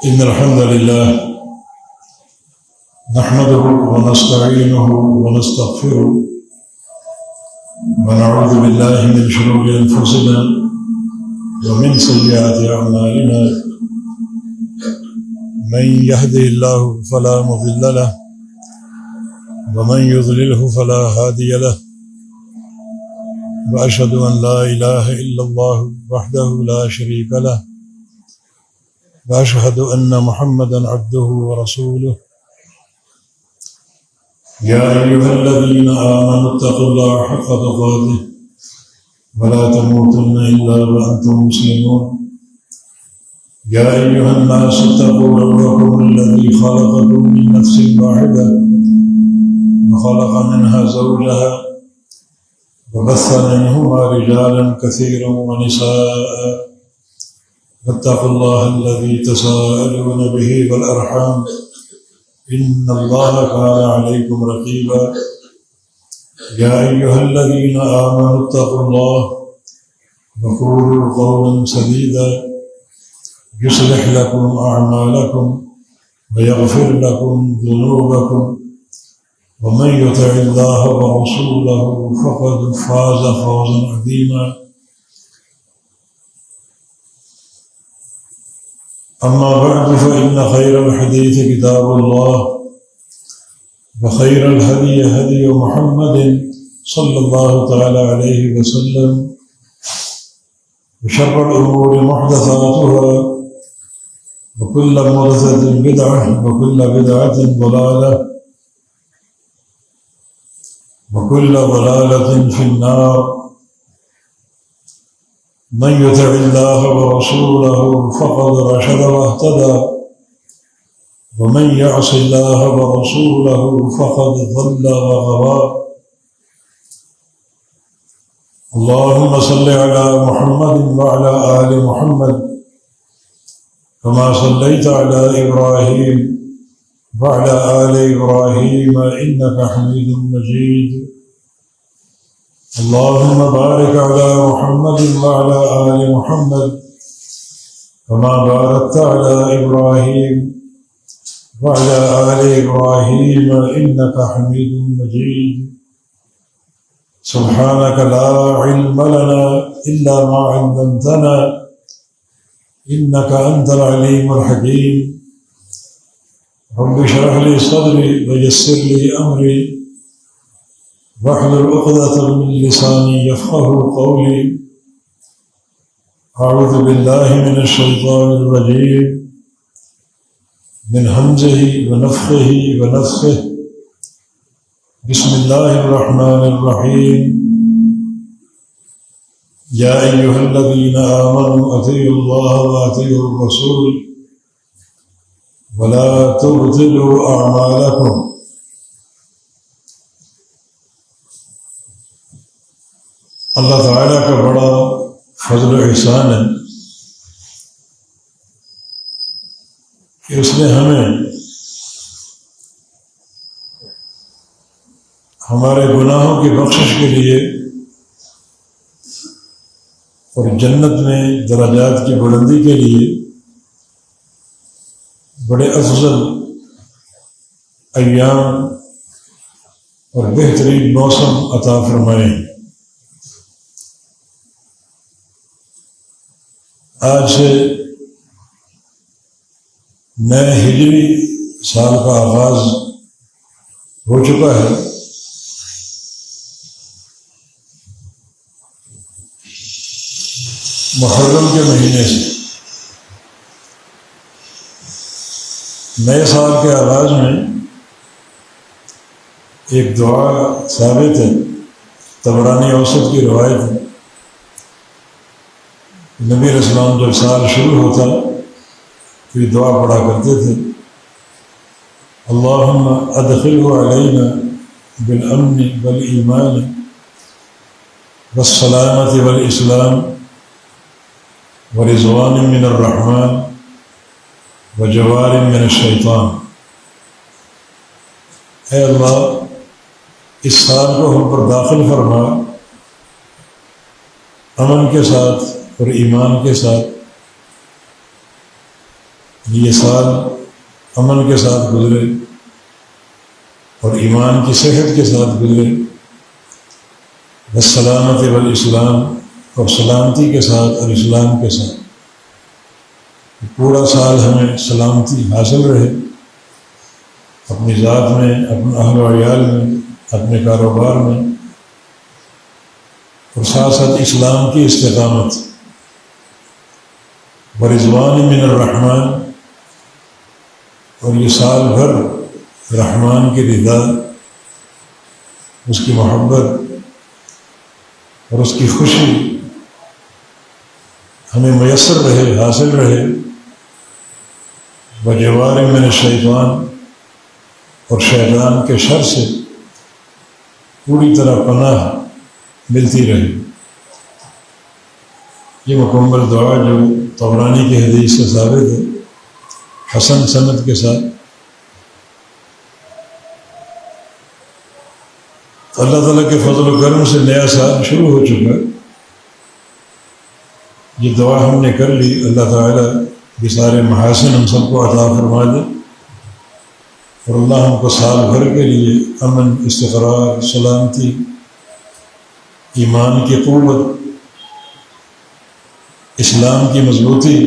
إن الحمد لله نحمده ونستعينه ونستغفره ونعوذ بالله من شرور أنفسنا ومن سيئات أعمالنا من يهده الله فلا مضل له ومن يضلله فلا هادي له وأشهد أن لا إله إلا الله وحده لا شريك له وأشهد أن محمدا عبده ورسوله يا أيها الذين آمنوا اتقوا الله حق تقاته ولا تموتن إلا وأنتم مسلمون يا أيها الناس اتقوا ربكم الذي خلقكم من نفس واحدة وخلق منها زوجها وبث منهما رجالا كثيرا ونساء واتقوا الله الذي تساءلون به والأرحام إن الله كان عليكم رقيبا يا أيها الذين آمنوا اتقوا الله وقولوا قولا سديدا يصلح لكم أعمالكم ويغفر لكم ذنوبكم ومن يطع الله ورسوله فقد فاز فوزا عظيما أما بعد فإن خير الحديث كتاب الله وخير الهدي هدي محمد صلى الله تعالى عليه وسلم وشر الأمور محدثاتها وكل محدثة بدعة وكل بدعة ضلالة وكل ضلالة في النار من يطع الله ورسوله فقد رشد واهتدى ومن يعص الله ورسوله فقد ضل وغوى اللهم صل على محمد وعلى آل محمد كما صليت على إبراهيم وعلى آل إبراهيم إنك حميد مجيد اللهم بارك على محمد وعلى آل محمد كما باركت على إبراهيم وعلى آل إبراهيم إنك حميد مجيد سبحانك لا علم لنا إلا ما علمتنا إنك أنت العليم الحكيم رب اشرح لي صدري ويسر لي أمري واحلل عقدة من لساني يفقهوا قولي أعوذ بالله من الشيطان الرجيم من همزه ونفخه ونفخه بسم الله الرحمن الرحيم يا أيها الذين آمنوا أطيعوا الله وأطيعوا الرسول ولا تبطلوا أعمالكم اللہ تعالیٰ کا بڑا فضل و احسان ہے کہ اس نے ہمیں ہمارے گناہوں کی بخشش کے لیے اور جنت میں درجات کی بلندی کے لیے بڑے افضل ایام اور بہترین موسم عطا فرمائے ہیں۔ آج سے نئے ہجری سال کا آغاز ہو چکا ہے۔ محرم کے مہینے سے نئے سال کے آغاز میں ایک دعا ثابت ہے، طبرانی اوسط کی روایت ہے۔ نبی علیہ السلام جب سال شروع ہوتا تو یہ دعا پڑھا کرتے تھے، اللہم ادخلہ علینا بالامن والایمان والسلامۃ والاسلام ورضوان من الرحمن وجوار من الشیطان۔ اے اللہ اس سال کو ہم پر داخل فرما امن کے ساتھ اور ایمان کے ساتھ، یہ سال امن کے ساتھ گزرے اور ایمان کی صحت کے ساتھ گزرے، والسلامت والاسلام، اور سلامتی کے ساتھ اور اسلام کے ساتھ پورا سال ہمیں سلامتی حاصل رہے، اپنی ذات میں، اپنے اہل و عیال میں، اپنے کاروبار میں، اور ساتھ ساتھ اسلام کی استقامت۔ ورضوان من الرحمن، اور یہ سال بھر رحمان کی رضا، اس کی محبت اور اس کی خوشی ہمیں میسر رہے، حاصل رہے۔ وجوار من الشیطان، اور شیطان کے شر سے پوری طرح پناہ ملتی رہے۔ یہ مکمل دعا جو طبرانی کی حدیث سے ثابت ہے، حسن سند کے ساتھ، اللہ تعالیٰ کے فضل و کرم سے نیا سال شروع ہو چکا۔ یہ دعا ہم نے کر لی، اللہ تعالیٰ یہ سارے محاسن ہم سب کو عطا فرما دے، اور اللہ ہم کو سال بھر کے لیے امن، استقرار، سلامتی، ایمان کی قوت، اسلام کی مضبوطی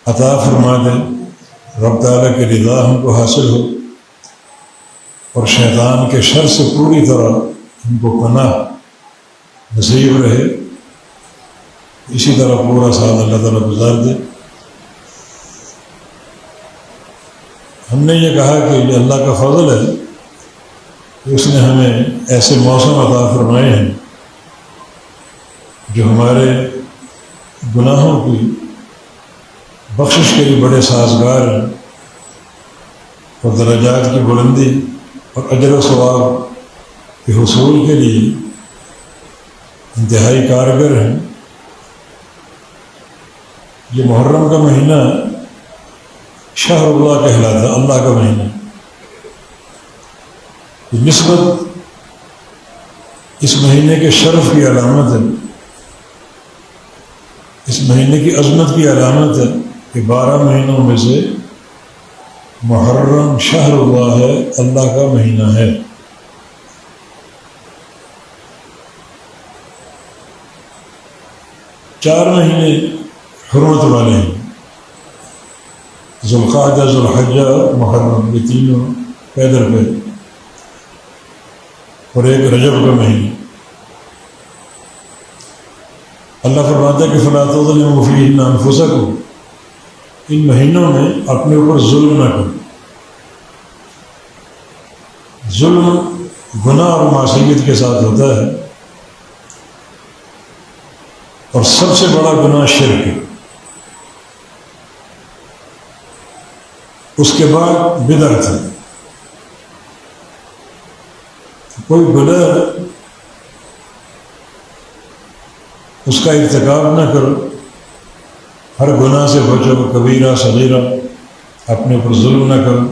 عطا فرما دے، رب تعالیٰ کی رضا ہم کو حاصل ہو، اور شیطان کے شر سے پوری طرح ہم کو پناہ نصیب رہے۔ اسی طرح پورا سال اللہ تعالیٰ گزار دے۔ ہم نے یہ کہا کہ یہ اللہ کا فضل ہے کہ اس نے ہمیں ایسے موسم عطا فرمائے ہیں جو ہمارے گناہوں کی بخشش کے لیے بڑے سازگار ہیں، اور درجات کی بلندی اور اجر و ثواب کے حصول کے لیے انتہائی کارگر ہیں۔ یہ محرم کا مہینہ شہر اللہ کہلاتا ہے، اللہ کا مہینہ۔ یہ نسبت اس مہینے کے شرف کی علامت ہے، اس مہینے کی عظمت کی علامت ہے کہ 12 مہینوں میں سے محرم شہر اللہ ہے، اللہ کا مہینہ ہے۔ چار مہینے حرمت والے ہیں، ذوالقعدہ، ذوالحجہ، محرم، یہ تینوں پیدر پہ، اور ایک رجب کا مہینہ۔ اللہ فرماتا ہے کہ فَلَا تَظْلِمُوا فِيهِنَّ أَنفُسَكُمْ، ان مہینوں میں اپنے اوپر ظلم نہ کرو۔ ظلم گناہ اور معصیت کے ساتھ ہوتا ہے، اور سب سے بڑا گناہ شرک ہے، اس کے بعد بدعت ہے۔ کوئی گناہ اس کا ارتکاب نہ کرو، ہر گناہ سے بچو، کبیرہ صغیرہ، اپنے اوپر ظلم نہ کرو۔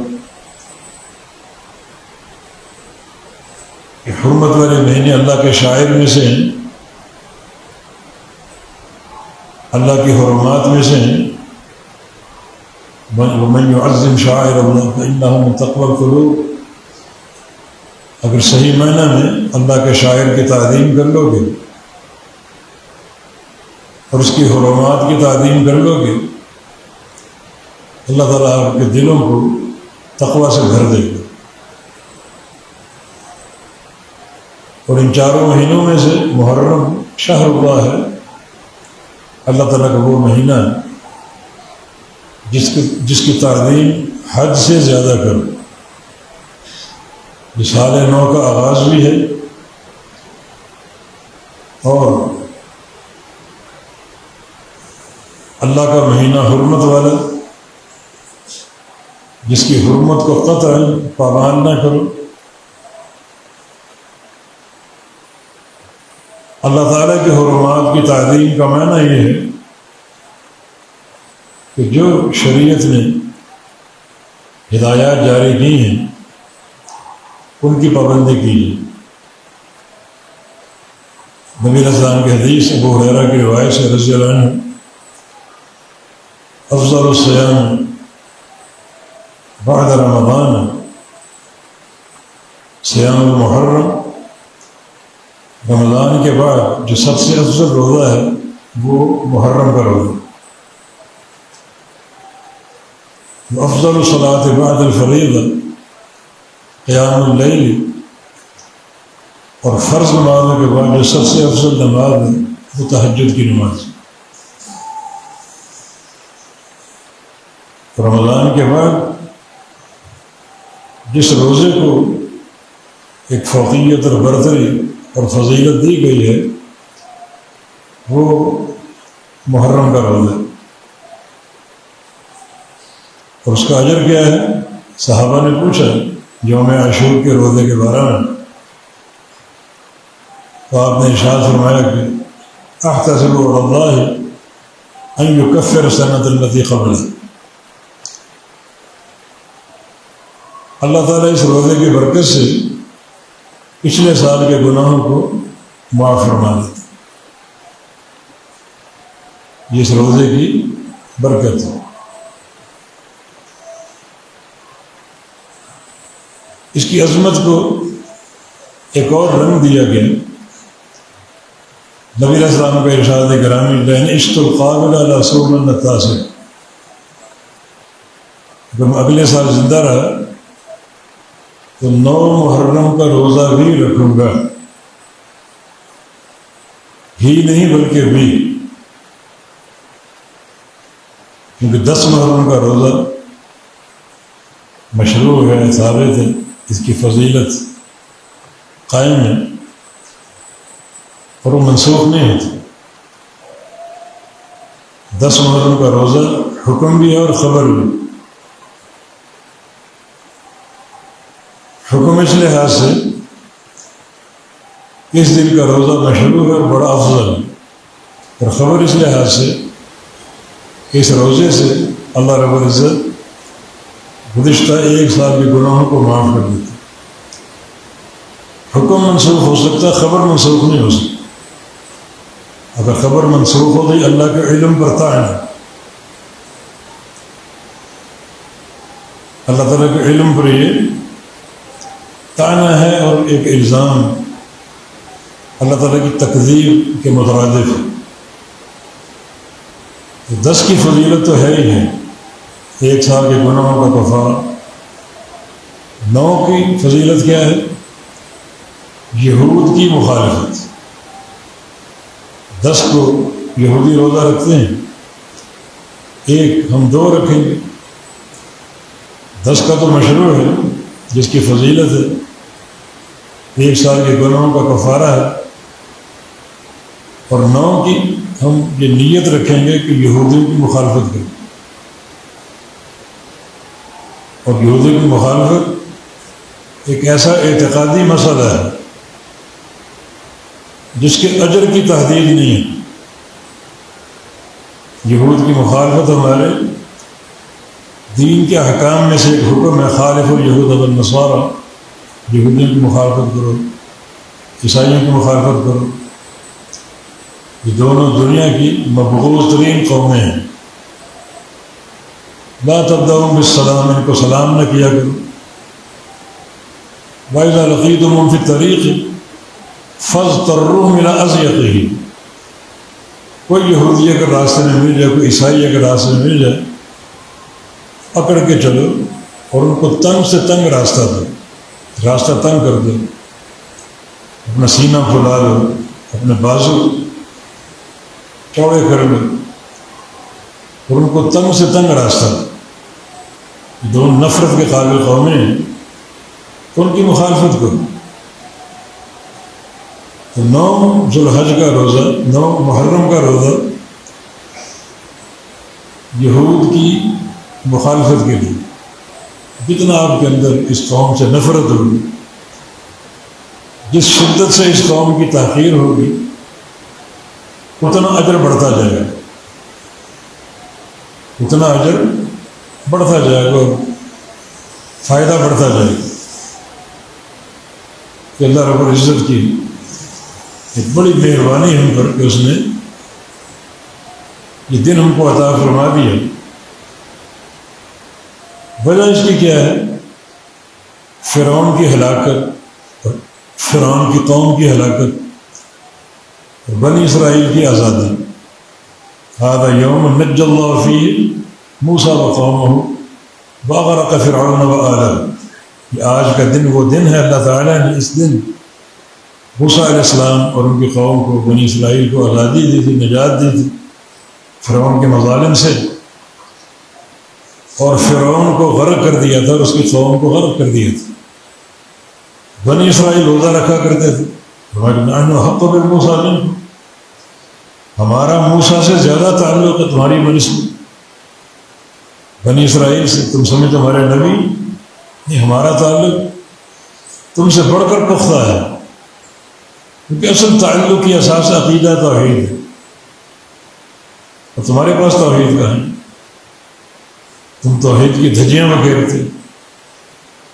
کہ حرمت والے مہینے اللہ کے شاعر میں سے ہیں، اللہ کی حرمات میں سے ہیں۔ وَمَن يُعَظِّمْ شَعَائِرَ اللَّهِ فَإِنَّهَا مِن تَقْوَى الْقُلُوبِ، اگر صحیح معنی میں اللہ کے شاعر کی تعظیم کر لو گے اور اس کی حرمات کی تعظیم کر لو گے، اللہ تعالیٰ آپ کے دلوں کو تقوی سے بھر دے گا۔ اور ان چاروں مہینوں میں سے محرم شہر اللہ ہے، اللہ تعالیٰ کا وہ مہینہ جس کی تعظیم حد سے زیادہ کرو۔ یہ سال نو کا آغاز بھی ہے، اور اللہ کا مہینہ حرمت والا، جس کی حرمت کو قطعاً پابند نہ کرو۔ اللہ تعالیٰ کے حرمات کی تعظیم کا معنی یہ ہے کہ جو شریعت نے ہدایات جاری کی ہیں ان کی پابندی کیجیے۔ نبی علیہ السلام کی حدیث ابو ہریرہ کی روایت سے رضی اللہ عنہ، افضل الصيام بعد رمضان صیام المحرم، رمضان کے بعد جو سب سے افضل روزہ ہے وہ محرم کا روزہ۔ افضل الصلاة بعد الفریضہ قیام اللیل، اور فرض نمازوں کے بعد جو سب سے افضل نماز ہے وہ تہجد کی نماز۔ رمضان کے بعد جس روزے کو ایک فوقیت اور برتری اور فضیلت دی گئی ہے وہ محرم کا روزہ ہے، اور اس کا اجر کیا ہے؟ صحابہ نے پوچھا یوم عاشور کے روزے کے بارے میں، تو آپ نے ارشاد فرمایا کہ احتسب علی اللہ ان یکفر السنۃ التي قبلہ، اللہ تعالیٰ اس روزے کی برکت سے پچھلے سال کے گناہوں کو معاف فرما دیتا، یہ اس روزے کی برکت ہے۔ اس کی عظمت کو ایک اور رنگ دیا گیا، نبی علیہ السلام کا ارشاد گرامی لئن عشت القابل علی صوم التاسع، اگر میں اگلے سال زندہ رہا تو 9 محرم کا روزہ بھی رکھوں گا، ہی نہیں بلکہ بھی، کیونکہ 10 محرم کا روزہ مشروع ہے، ثابت ہے، اس کی فضیلت قائم ہے اور وہ منسوخ نہیں ہوتی۔ 10 محرم کا روزہ حکم بھی ہے اور خبر بھی۔ حکم اس لحاظ سے اس دن کا روزہ مشروع ہے اور بڑا افضل ہے، اور خبر اس لحاظ سے اس روزے سے اللہ رب العزت گزشتہ 1 سال کے گناہوں کو معاف کر دیتا۔ حکم منسوخ ہو سکتا، خبر منسوخ نہیں ہو سکتی۔ اگر خبر منسوخ ہو گئی اللہ کے علم پر تعین ہے، اللہ تعالیٰ کے علم پر یہ تعین ہے، اور ایک الزام اللہ تعالیٰ کی تکذیب کے مترادف ہے۔ 10 کی فضیلت تو ہے ہی ہے، 1 سال کے گناہوں کا کفارہ۔ 9 کی فضیلت کیا ہے؟ یہود کی مخالفت۔ 10 کو یہودی روزہ رکھتے ہیں، 1 ہم 2 رکھیں گے۔ 10 کا تو مشروع ہے جس کی فضیلت ہے، 1 سال کے گناہوں کا کفارہ ہے، اور 9 کی ہم یہ نیت رکھیں گے کہ یہودیوں کی مخالفت کریں، اور یہودیوں کی مخالفت ایک ایسا اعتقادی مسئلہ ہے جس کے اجر کی تحدید نہیں ہے۔ یہود کی مخالفت ہمارے دین کے احکام میں سے ایک حکم ہے، خالف الیہود والنصارى، یہودیوں کی مخالفت کرو، عیسائیوں کی مخالفت کرو۔ یہ دونوں دنیا کی مبغوض ترین قومیں ہیں۔ لا تبدأوا بالسلام، ان کو سلام نہ کیا کرو۔ وَإِذَا لَقِيتُمُهُمْ فِي الطَّرِيقِ فَاضْطَرُّوهُمْ إِلَىٰ أَضْيَقِهِ، کوئی یہودی اگر راستے میں مل جائے، کوئی عیسائی اگر راستے میں مل جائے، پکڑ کے چلو اور ان کو تنگ سے تنگ راستہ دو، راستہ تنگ کر دو، اپنا سینہ پھلا لو، اپنے بازو چوڑے کر لو، اور ان کو تنگ سے تنگ راستہ دو۔ دونوں نفرت کے قابل قومیں ہیں، تو ان کی مخالفت کرو۔ تو 9 ذوالحج کا روزہ، 9 محرم کا روزہ یہود کی مخالفت کے لیے، جتنا آپ کے اندر اس قوم سے نفرت ہوگی، جس شدت سے اس قوم کی تحقیر ہوگی، اتنا اجر بڑھتا جائے گا، اتنا اجر بڑھتا جائے گا، اور فائدہ بڑھتا جائے گا۔ کہ اللہ رب العزت کی ایک بڑی مہربانی ہم پر کہ اس نے یہ دن ہم کو عطا فرما دیا وجہ اس کی کیا ہے؟ فرعون کی ہلاکت، فرعون کی قوم کی ہلاکت، بنی اسرائیل کی آزادی۔ هذا یوم نجی اللہ فیہ موسیٰ وقومہ واغرق فرعون وآلہ۔ یہ آج کا دن وہ دن ہے، اللہ تعالیٰ نے اس دن موسیٰ علیہ السلام اور ان کی قوم کو، بنی اسرائیل کو آزادی دی تھی، نجات دی تھی فرعون کے مظالم سے، اور فرعون کو غرق کر دیا تھا اور اس کی قوم کو غرق کر دیا تھا۔ بنی اسرائیل روزہ رکھا کرتے تھے، نحن احق بموسیٰ منکم، ہمارا موسیٰ سے زیادہ تعلق ہے تمہاری بنسبت بنی اسرائیل سے، تم سمجھو ہمارے نبی، نہیں، ہمارا تعلق تم سے بڑھ کر پختہ ہے، کیونکہ اصل تعلق کی اساس عقیدہ توحید ہے، اور تمہارے پاس توحید کا ہے، تم توحید کی دھجیاں بکھیرتے،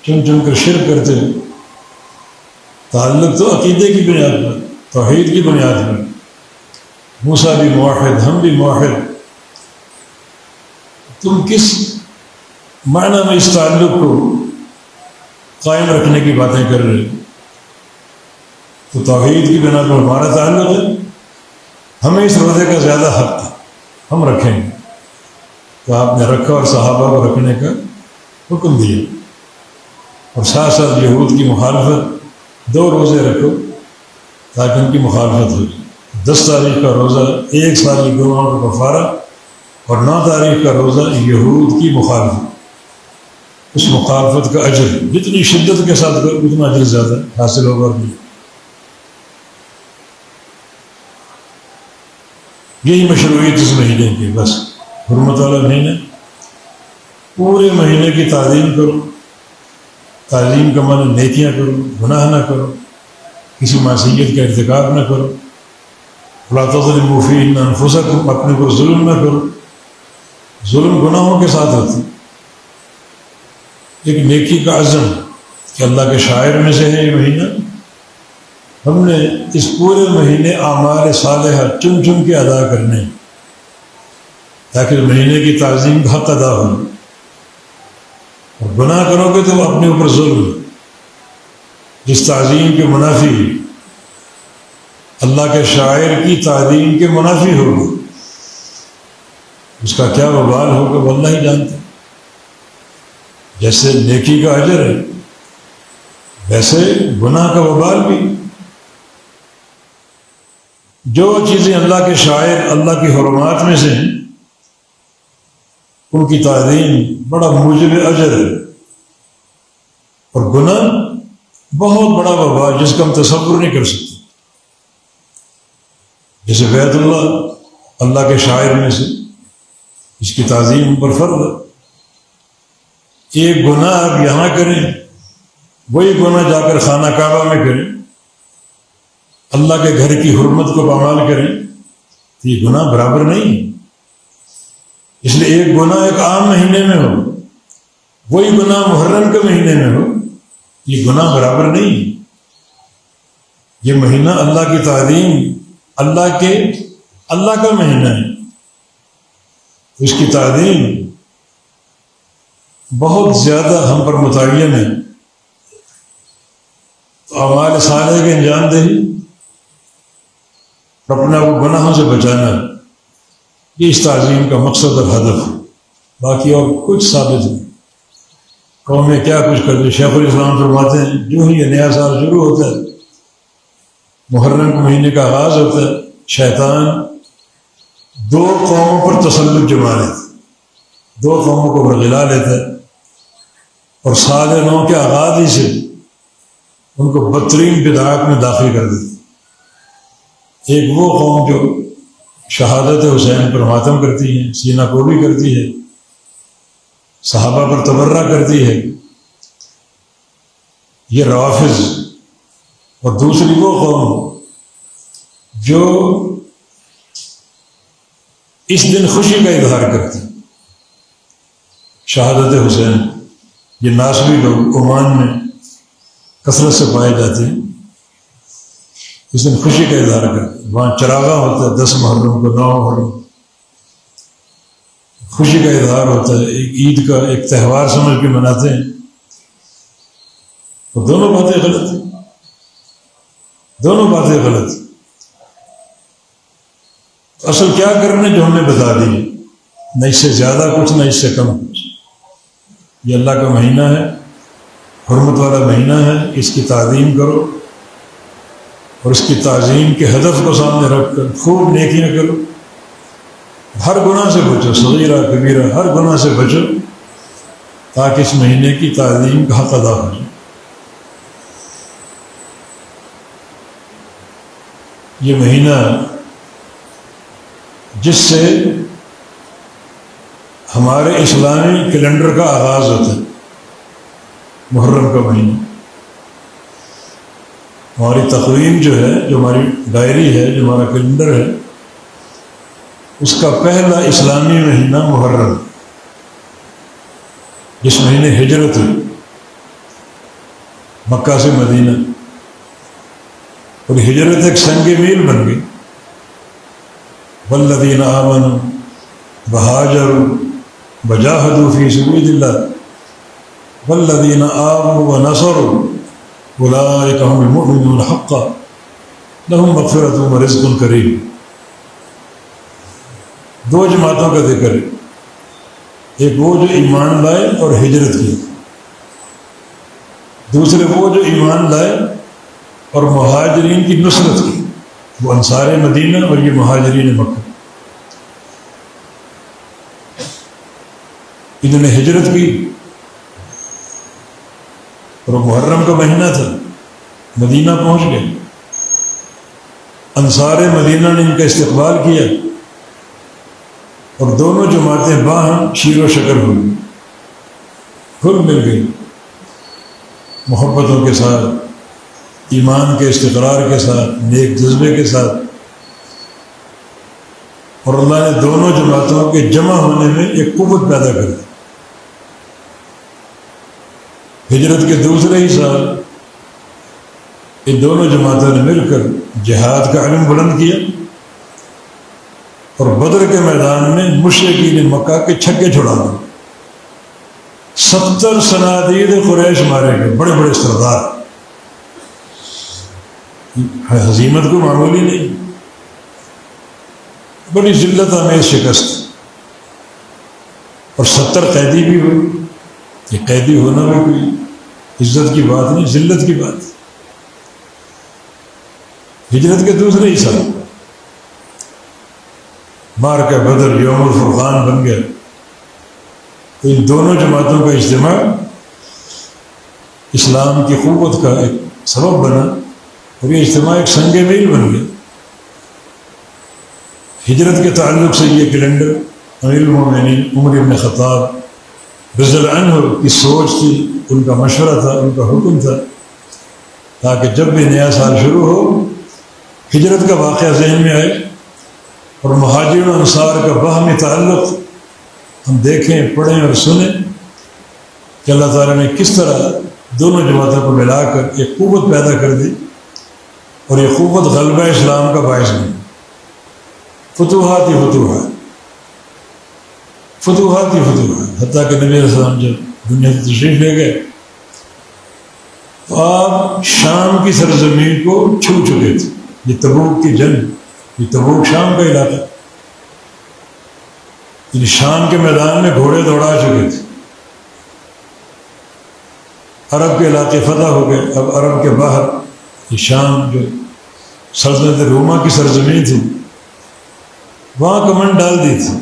چن چن کر شرک کرتے ہو۔ تعلق تو عقیدے کی بنیاد پر، توحید کی بنیاد پر، موسیٰ بھی موحد، ہم بھی موحد، تم کس معنی میں اس تعلق کو قائم رکھنے کی باتیں کر رہے ہو؟ تو توحید کی بنا پر ہمارا تعلق ہے، ہمیں اس روزے کا زیادہ حق ہے، ہم رکھیں گے، تو آپ نے رکھا اور صحابہ کو رکھنے کا حکم دیا، اور ساتھ ساتھ یہود کی مخالفت، 2 روزے رکھو تاکہ ان کی مخالفت ہو جائے۔ 10 تاریخ کا روزہ 1 سال کی گناہوں کا کفارہ، اور 9 تاریخ کا روزہ یہود کی مخالفت، اس مخالفت کا اجر جتنی شدت کے ساتھ کرو اتنا اجر زیادہ حاصل ہوگا۔ یہی مشروعیت اس مہینے کی، بس حرمت والا مہینہ، پورے مہینے کی تعظیم کرو، تعظیم کا معنی نیکیاں کرو، گناہ نہ کرو، کسی معصیت کا ارتکاب نہ کرو، لا تظلموا فیہن انفسکم، اپنے کو ظلم نہ کرو، ظلم گناہوں کے ساتھ ہوتی۔ ایک نیکی کا عزم کہ اللہ کے شاعر میں سے ہے یہ مہینہ، ہم نے اس پورے مہینے اعمال صالحہ چن چن کے ادا کرنے، تاکہ مہینے کی تعظیم کا حق ادا ہو۔ اور گناہ کرو گے تو اپنے اوپر ظلم، جس تعظیم کے منافی، اللہ کے شاعر کی تعظیم کے منافی ہوگی، اس کا کیا وبال ہوگا وہ اللہ ہی جانتا ہے۔ جیسے نیکی کا اجر ہے ویسے گناہ کا وبال بھی۔ جو چیزیں اللہ کے شاعر، اللہ کی حرمات میں سے ہیں، ان کی تعظیم بڑا موجب اجر ہے، اور گناہ بہت بڑا وبال جس کا ہم تصور نہیں کر سکتے۔ جیسے بیت اللہ اللہ کے شاعر میں سے، اس کی تعظیم پر فرض ہے۔ ایک گناہ آپ یہاں کریں، وہی گناہ جا کر خانہ کعبہ میں کریں، اللہ کے گھر کی حرمت کو پامال کریں، تو یہ گناہ برابر نہیں۔ اس لیے ایک گناہ ایک عام مہینے میں ہو، وہی گناہ محرم کے مہینے میں ہو، یہ گناہ برابر نہیں۔ یہ مہینہ اللہ کی تعظیم، اللہ کا مہینہ ہے، اس کی تعظیم بہت زیادہ ہم پر متعین ہے۔ تو اعمال صالح کے انجام دہی، اپنا وہ گناہوں سے بچانا، یہ اس تعظیم کا مقصد اور ہدف ہے، باقی اور کچھ ثابت نہیں۔ قومیں کیا کچھ کرتے، شیخ الاسلام فرماتے ہیں جو ہی یہ نیا سال شروع ہوتا ہے، محرم کے مہینے کا آغاز ہوتا ہے، شیطان 2 قوموں پر تسلط جما لیتا ہے، 2 قوموں کو برگلا لیتا ہے، اور سال نو کے آغاز ہی سے ان کو بدترین بدعات میں داخل کر دیتے۔ ایک وہ قوم جو شہادت حسین پر ماتم کرتی ہے، سینہ کوبی کرتی ہے، صحابہ پر تبرہ کرتی ہے، یہ روافض، اور دوسری وہ قوم جو اس دن خوشی کا اظہار کرتی، شہادت حسین۔ یہ ناسبی لوگ عمان میں کثرت سے پائے جاتے ہیں، اس دن خوشی کا اظہار کرتے ہیں، وہاں چراغاں ہوتا ہے 10 محرم کو، 9 محرم، خوشی کا اظہار ہوتا ہے، ایک عید کا ایک تہوار سمجھ کے مناتے ہیں، تو دونوں باتیں غلط ہیں، دونوں باتیں غلط ہیں۔ اصل کیا کرنا جو ہم نے بتا دی، نہ اس سے زیادہ کچھ نہ اس سے کم کچھ۔ یہ اللہ کا مہینہ ہے، حرمت والا مہینہ ہے، اس کی تعظیم کرو اور اس کی تعظیم کے ہدف کو سامنے رکھ کر خوب نیکیاں کرو، ہر گناہ سے بچو، صغیرہ کبیرہ ہر گناہ سے بچو، تاکہ اس مہینے کی تعظیم کا حق ادا ہو جائے۔ یہ مہینہ جس سے ہمارے اسلامی کیلنڈر کا آغاز ہوتا ہے، محرم کا مہینہ، ہماری تقویم جو ہے، جو ہماری ڈائری ہے، جو ہمارا کیلنڈر ہے، اس کا پہلا اسلامی مہینہ محرم، جس مہینے ہجرت ہوئی مکہ سے مدینہ، اور ہجرت ایک سنگ میل بن گئی۔ والذین آمنوا وہاجروا وجاہدوا فی سبیل اللہ والذین آووا ونصروا اولئک هم المؤمنون حقا لهم مغفرۃ ورزق کریم۔ دو جماعتوں کا ذکر ہے، ایک وہ جو ایمان لائے اور ہجرت کی، دوسرے وہ جو ایمان لائے اور مہاجرین کی نصرت کی، وہ انصار مدینہ اور یہ مہاجرین مکہ۔ انہوں نے ہجرت کی اور محرم کا مہینہ تھا، مدینہ پہنچ گئے، انصار مدینہ نے ان کا استقبال کیا، اور دونوں جماعتیں باہم شیر و شکر ہو گئی، گھل مل گئی، محبتوں کے ساتھ، ایمان کے استقرار کے ساتھ، نیک جذبے کے ساتھ، اور اللہ نے دونوں جماعتوں کے جمع ہونے میں ایک قوت پیدا کر دی۔ ہجرت کے دوسرے ہی سال ان دونوں جماعتوں نے مل کر جہاد کا علم بلند کیا، اور بدر کے میدان میں مشرکین مکہ کے چھکے چھڑا دیے۔ 70 صنادید قریش مارے گئے، بڑے بڑے سردار، ہزیمت کو معمولی نہیں، بڑی ذلت آمیز شکست، اور 70 قیدی بھی ہوئے۔ یہ قیدی ہونا بھی کوئی عزت کی بات نہیں، ذلت کی بات۔ ہجرت کے دوسرے ہی سال معرکہ بدر یوم الفرقان بن گیا، تو ان دونوں جماعتوں کا اجتماع اسلام کی قوت کا ایک سبب بنا، اور یہ اجتماع ایک سنگ میل بن گیا۔ ہجرت کے تعلق سے یہ کیلنڈر امیر المومنین عمر بن خطاب رضی اللہ عنہ کی سوچ تھی، ان کا مشورہ تھا، ان کا حکم تھا، تاکہ جب بھی نیا سال شروع ہو ہجرت کا واقعہ ذہن میں آئے، اور مہاجرین و انصار کا باہمی تعلق ہم دیکھیں، پڑھیں اور سنیں کہ اللہ تعالیٰ نے کس طرح دونوں جماعتوں کو ملا کر ایک قوت پیدا کر دی، اور یہ قوت غلبہ اسلام کا باعث بنی۔ فتوحات ہی فتوحات، فتوحات ہی فتوحات، حتیٰ کہ نبی علیہ السلام جب دنیا سے تشریف لے گئے تو آپ شام کی سرزمین کو چھو چکے تھے۔ یہ تبوک کی جنگ، یہ تبوک شام کا علاقہ، یعنی شام کے میدان میں گھوڑے دوڑا چکے تھے۔ عرب کے علاقے فتح ہو گئے، اب عرب کے باہر یہ شام جو سلطنت روما کی سرزمین تھی، وہاں کمن ڈال دی تھی۔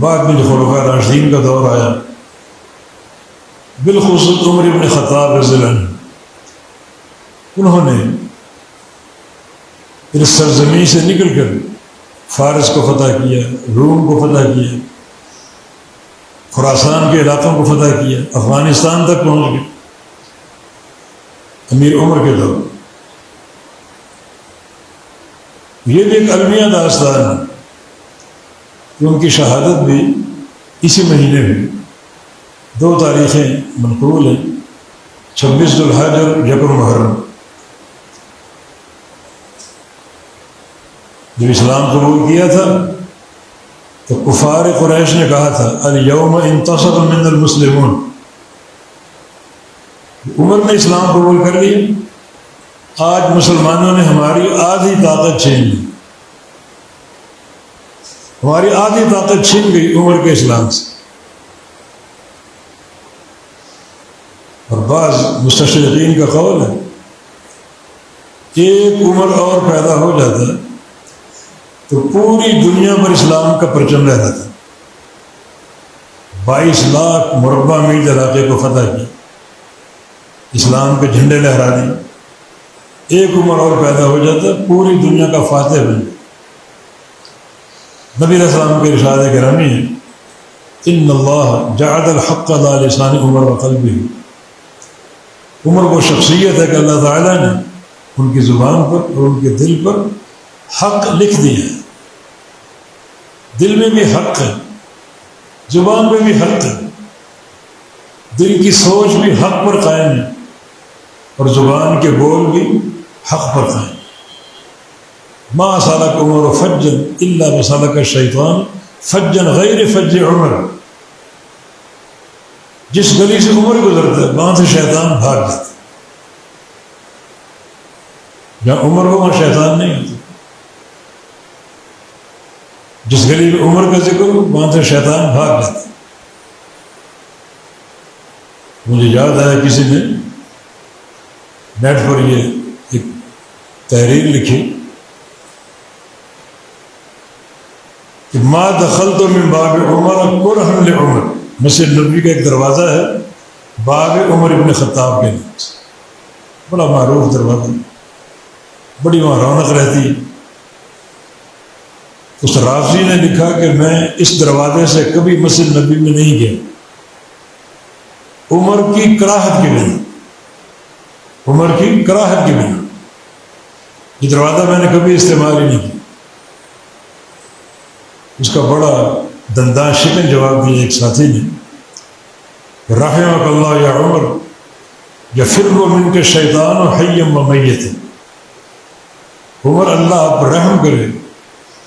بعد میں جو خلفاء راشدین کا دور آیا، بالخصوص عمر بن خطاب رضی اللہ عنہ، انہوں نے پھر اس سرزمین سے نکل کر فارس کو فتح کیا، روم کو فتح کیا، خراسان کے علاقوں کو فتح کیا، افغانستان تک پہنچ گئے امیر عمر کے دور۔ یہ بھی ایک المیہ داستان ہے کہ ان کی شہادت بھی اسی مہینے میں 2 تاریخیں منقول ہیں، 26 ذو الحج اور 1 محرم۔ جب اسلام قبول کیا تھا تو کفار قریش نے کہا تھا الیوم انتصر من المسلمون، عمر نے اسلام قبول کر لیا، آج مسلمانوں نے ہماری آدھی طاقت چھین لی، ہماری آدھی طاقت چھین گئی عمر کے اسلام سے۔ اور بعض مستشرقین کا قول ہے ایک عمر اور پیدا ہو جاتا تو پوری دنیا پر اسلام کا پرچم لہراتا، 22 لاکھ مربع میل علاقے کو فتح کیا، اسلام کے جھنڈے لہرا دیے۔ ایک عمر اور پیدا ہو جاتا پوری دنیا کا فاتح بن جاتا۔ نبی علیہ السلام کے ارشاد گرامی ہے ان اللہ جعل الحق علی لسان عمر وقلبہ، عمر وہ شخصیت ہے کہ اللہ تعالیٰ نے ان کی زبان پر اور ان کے دل پر حق لکھ دیا ہے، دل میں بھی حق ہے، زبان پہ بھی حق ہے، دل کی سوچ بھی حق پر قائم ہے اور زبان کے بول بھی حق پر قائم۔ ما سلک عمر فجا الا وسلک الشیطان فجا غیر فج عمر، جس گلی سے عمر گزرتا ہے وہاں سے شیطان بھاگ جاتا ہے، جہاں عمر ہو وہاں شیطان نہیں ہوتا، جس گلی میں عمر کا ذکر ہو وہاں سے شیطان بھاگ جاتا ہے۔ مجھے یاد آیا کسی نے نیٹ پر یہ ایک تحریر لکھی کہ ما دخلت من باب عمر کرہا لعمر، مسجد نبوی کا ایک دروازہ ہے باب عمر ابن خطاب کے نام سے، بڑا معروف دروازہ، بڑی وہاں رونق رہتی ہے۔ اس رافضی نے لکھا کہ میں اس دروازے سے کبھی مسجد نبی میں نہیں گیا، عمر کی کراہت کی بنا، عمر کی کراہت کی بنا، یہ دروازہ میں نے کبھی استعمال ہی نہیں کیا۔ اس کا بڑا دندان شکن جواب دیا ایک ساتھی نے، رحمک اللہ یا عمر یفر منک الشیطان حیا و میت، عمر اللہ آپ پر رحم کرے،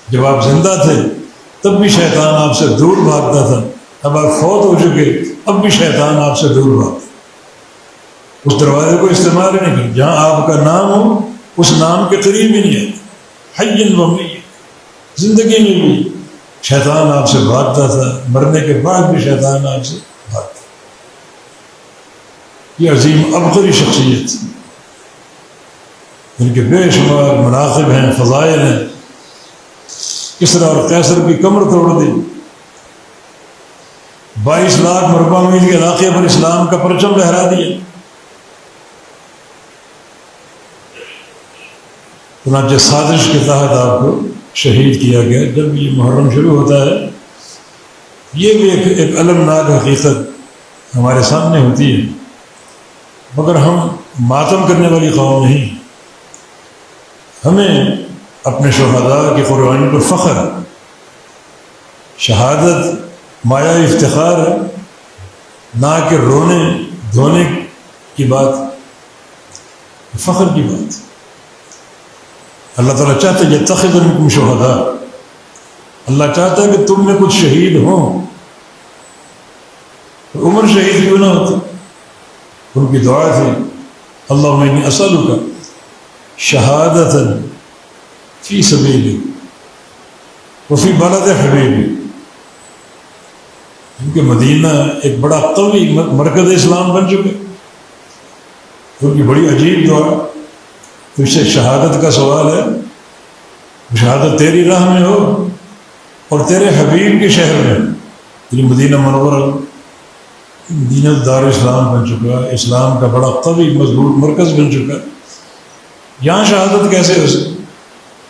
جب آپ زندہ تھے تب بھی شیطان آپ سے دور بھاگتا تھا، اب آپ فوت ہو چکے اب بھی شیطان آپ سے دور بھاگتا۔ اس دروازے کو استعمال ہی نہیں کریں، جہاں آپ کا نام ہو اس نام کے قریب ہی نہیں آتا، حی و میت، زندگی میں بھی شیطان آپ سے بھاگتا تھا، مرنے کے بعد بھی شیطان آپ سے بھاگتا۔ یہ عظیم ابقری شخصیت تھی، ان کے بے شمار مناقب ہیں، فضائل ہیں، کسریٰ اور قیصر کی کمر توڑ دی، 22 لاکھ مربع میل کے علاقے پر اسلام کا پرچم لہرا دیا۔ چنانچہ سازش کے تحت آپ کو شہید کیا گیا۔ جب یہ محرم شروع ہوتا ہے یہ بھی ایک المناک حقیقت ہمارے سامنے ہوتی ہے، مگر ہم ماتم کرنے والی قوم نہیں، ہمیں اپنے شہداء کی قربانی پر فخر، شہادت مایہ افتخار ہے، نہ کہ رونے دھونے کی بات، فخر کی بات۔ اللہ تعالیٰ چاہتا ہے یتخذ منکم شہداء، اللہ چاہتا ہے کہ تم میں کچھ شہید ہوں۔ عمر شہید کیوں نہ ہوتا؟ ان کی دعا تھی اللہم انی اسألک شہادۃ فی سبیلک وفی بلد حبیبک۔ ان کے مدینہ ایک بڑا قوی مرکز اسلام بن چکے، ان کی بڑی عجیب دعا، تجھ سے شہادت کا سوال ہے، شہادت تیری راہ میں ہو اور تیرے حبیب کے شہر میں، یعنی مدینہ منورہ، مدینہ دار اسلام بن چکا، اسلام کا بڑا قوی مضبوط مرکز بن چکا، یہاں شہادت کیسے ہو سکتی؟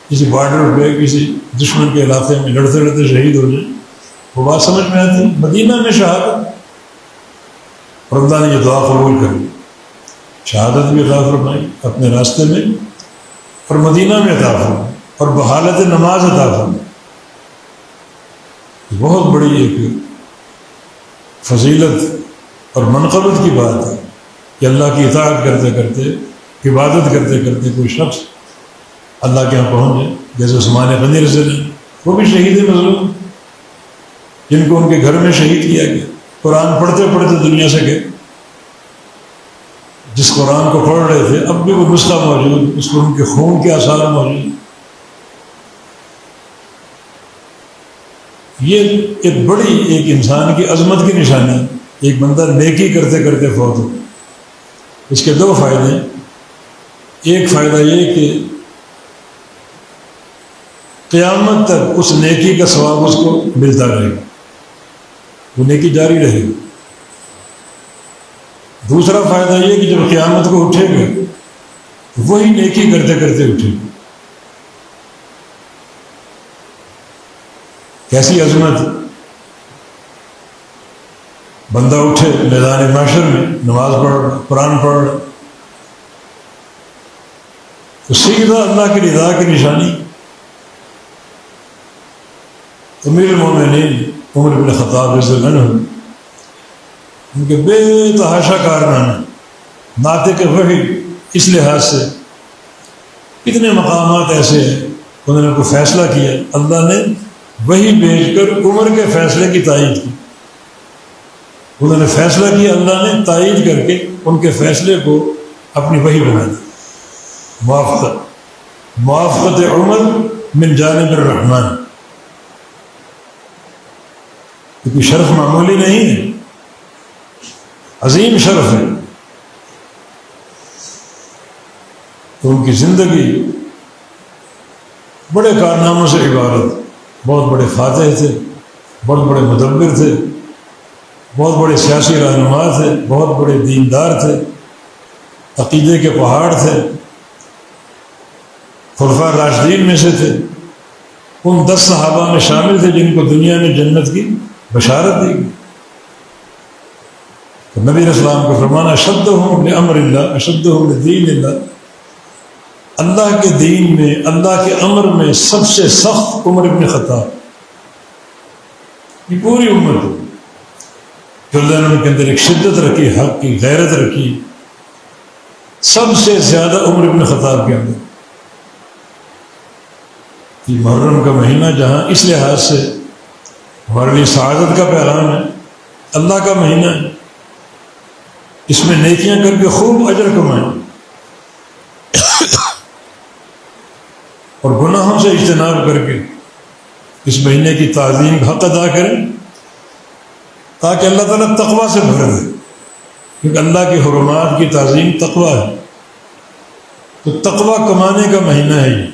کسی بارڈر پہ کسی دشمن کے علاقے میں لڑتے لڑتے شہید ہو جائیں، وہ بات سمجھ میں آتی؟ مدینہ میں شہادت، اور اللہ نے یہ دعا قبول کر لی، شہادت بھی عطا فرمائی اپنے راستے میں، اور مدینہ میں عطا فرمائی، اور بحالت نماز عطا فرمائی۔ بہت بڑی ایک فضیلت اور منقبت کی بات ہے کہ اللہ کی اطاعت کرتے کرتے، عبادت کرتے کرتے کوئی شخص اللہ کے یہاں پہنچ جائے، جیسے عثمان غنی رضی اللہ عنہ، وہ بھی شہید مظلوم، جن کو ان کے گھر میں شہید کیا گیا، قرآن پڑھتے پڑھتے دنیا سے گئے، جس قرآن کو پڑھ رہے تھے اب بھی وہ نسخہ موجود، اس کو ان کے خون کے آثار موجود۔ یہ ایک بڑی ایک انسان کی عظمت کی نشانی ہے، ایک بندہ نیکی کرتے کرتے فوت ہو۔ اس کے دو فائدے ہیں۔ ایک فائدہ یہ کہ قیامت تک اس نیکی کا ثواب اس کو ملتا رہے گا، وہ نیکی جاری رہے گی۔ دوسرا فائدہ یہ کہ جب قیامت کو اٹھے گا تو وہی نیکی کرتے کرتے اٹھے گا۔ کیسی عظمت! بندہ اٹھے میدان محشر میں، نماز پڑھ رہا، قرآن پڑھ رہا، تو سیدھا اللہ کی رضا کی نشانی۔ امیر المومنین عمر بن خطاب رضی اللہ عنہ، ان کے بے تحاشا کارنامے، ناطق وحی اس لحاظ سے کتنے مقامات ایسے ہیں، انہوں نے کوئی فیصلہ کیا، اللہ نے وحی بھیج کر عمر کے فیصلے کی تائید کی۔ انہوں نے فیصلہ کیا، اللہ نے تائید کر کے ان کے فیصلے کو اپنی وحی بنا دی۔ موافقت عمر من جانب الرحمن، کیونکہ شرف معمولی نہیں ہے، عظیم شرف ہے۔ تو ان کی زندگی بڑے کارناموں سے عبارت، بہت بڑے فاتح تھے، بہت بڑے مدبر تھے، بہت بڑے سیاسی رہنما تھے، بہت بڑے دیندار تھے، عقیدے کے پہاڑ تھے، خلفاء راشدین میں سے تھے، ان 10 صحابہ میں شامل تھے جن کو دنیا نے جنت کی بشارت دی۔ تو نبی علیہ السلام کو فرمانا اشدہم لامر اللہ، اشدہم لدین اللہ، اللہ کے دین میں، اللہ کے امر میں سب سے سخت عمر بن خطاب۔ یہ پوری امت جو اللہ نے ان کے اندر ایک شدت رکھی، حق کی غیرت رکھی، سب سے زیادہ عمر بن خطاب کے اندر۔ یہ محرم کا مہینہ جہاں اس لحاظ سے ہمارے لیے سعادت کا پیغام ہے، اللہ کا مہینہ ہے، اس میں نیکیاں کر کے خوب اجر کمائیں اور گناہوں سے اجتناب کر کے اس مہینے کی تعظیم کا حق ادا کریں، تاکہ اللہ تعالیٰ تقویٰ سے بھر دے، کیونکہ اللہ کی حرمات کی تعظیم تقویٰ ہے۔ تو تقویٰ کمانے کا مہینہ ہے یہ،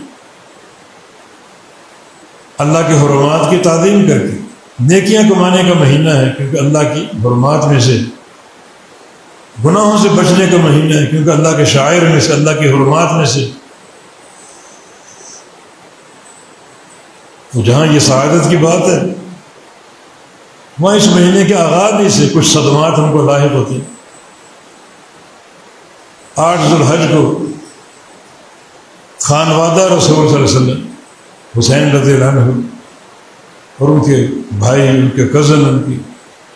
اللہ کی حرمات کی تعظیم کر کے نیکیاں کمانے کا مہینہ ہے، کیونکہ اللہ کی حرمات میں سے، گناہوں سے بچنے کا مہینہ ہے، کیونکہ اللہ کے شاعر میں سے، اللہ کی حرمات میں سے۔ تو جہاں یہ سعادت کی بات ہے، وہاں اس مہینے کے آغاز ہی سے کچھ صدمات ہم کو لاحق ہوتے ہیں۔ 8 ذوالحج کو خانوادہ رسول صلی اللہ علیہ وسلم، حسین رضی اللہ عنہ اور ان کے بھائی، ان کے کزن، ان کی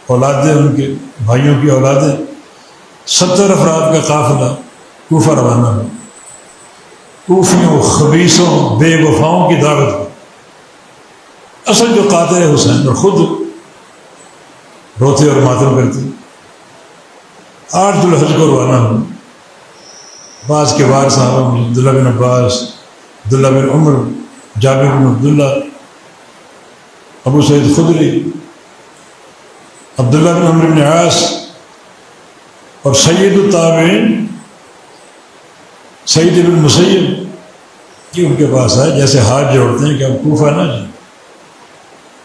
اولادیں، ان کے بھائیوں کی اولادیں، 70 افراد کا قافلہ کوفہ روانہ ہوا، کوفیوں، خبیثوں، بے وفاؤں کی دعوت کی۔ اصل جو قاتل ہے حسین، اور خود روتے اور ماتم کرتے۔ 8 ذوالحج کو روانہ ہوا، بعض کے بار صحابہ میں عبداللہ بن عباس، عبداللہ بن عمر، جابر بن عبداللہ، ابو سعید خدری، عبداللہ بن عمرو بن عاص، اور سید التابعین سعید بن مسیب، یہ ان کے پاس آئے، جیسے ہاتھ جوڑتے ہیں کہ اب کوفہ نہ جائیں،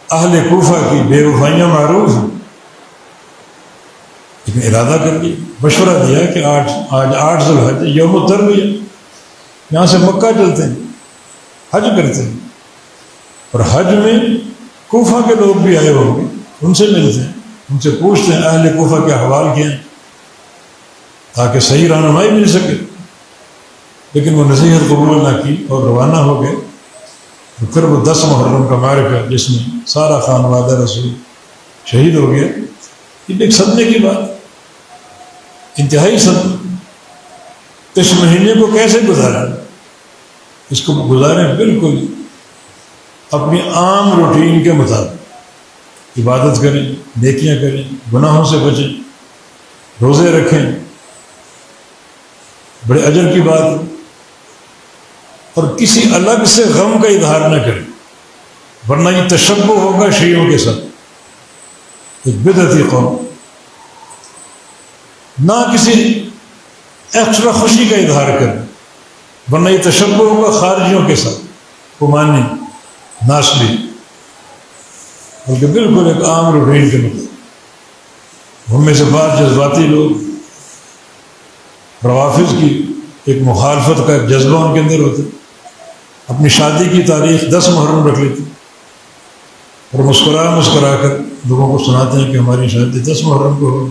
اہل کوفہ کی بے وفائیاں معروف ہیں، لیکن ارادہ کر لیا، مشورہ دیا کہ آج 8 ذوالحج یوم الترویہ، یہاں سے مکہ چلتے ہیں، حج کرتے ہیں، اور حج میں کوفہ کے لوگ بھی آئے ہوں گے، ان سے ملتے ہیں، ان سے پوچھتے ہیں اہل کوفہ کے احوال کیا ہیں، تاکہ صحیح رہنمائی مل سکے۔ لیکن وہ نصیحت قبول نہ کی اور روانہ ہو گئے۔ تو پھر وہ 10 محرم کا معرکہ، جس میں سارا خانوادہ رسول شہید ہو گیا، یہ ایک صدمے کی بات، انتہائی صدمہ۔ تو اس مہینے کو کیسے گزارا؟ اس کو گزاریں بالکل اپنی عام روٹین کے مطابق، عبادت کریں، نیکیاں کریں، گناہوں سے بچیں، روزے رکھیں، بڑے اجر کی بات ہے۔ اور کسی الگ سے غم کا اظہار نہ کریں، ورنہ یہ تشبہ ہوگا شیعوں کے ساتھ، ایک بدعتی قوم۔ نہ کسی ایکسٹرا خوشی کا اظہار کریں، ورنہ یہ تشبہ ہوگا خارجیوں کے ساتھ، کمانی، ناسلی، بلکہ بالکل ایک عام روٹین کے مطابق۔ ہم میں سے بعض جذباتی لوگ روافض کی ایک مخالفت کا ایک جذبہ ان کے اندر ہوتا ہے، اپنی شادی کی تاریخ 10 محرم رکھ لیتے اور مسکرا کر لوگوں کو سناتے ہیں کہ ہماری شادی 10 محرم کو ہو،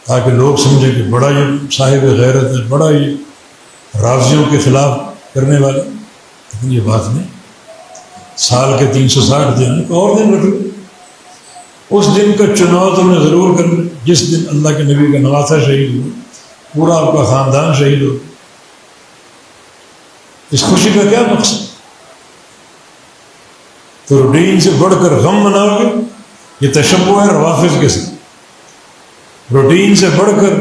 تاکہ لوگ سمجھیں کہ بڑا یہ صاحب غیرت ہے، بڑا یہ رافضیوں کے خلاف کرنے والا۔ لیکن یہ بات نہیں، سال کے 360 دن ایک اور دن رکھ لو، اس دن کا چناؤ تم نے ضرور کرنا جس دن اللہ کے نبی کا نواسہ شہید ہو، پورا آپ کا خاندان شہید ہو۔ اس خوشی کا کیا مقصد؟ تو روٹین سے بڑھ کر غم مناؤ گے، یہ تشبہ ہے روافض کے ساتھ۔ روٹین سے بڑھ کر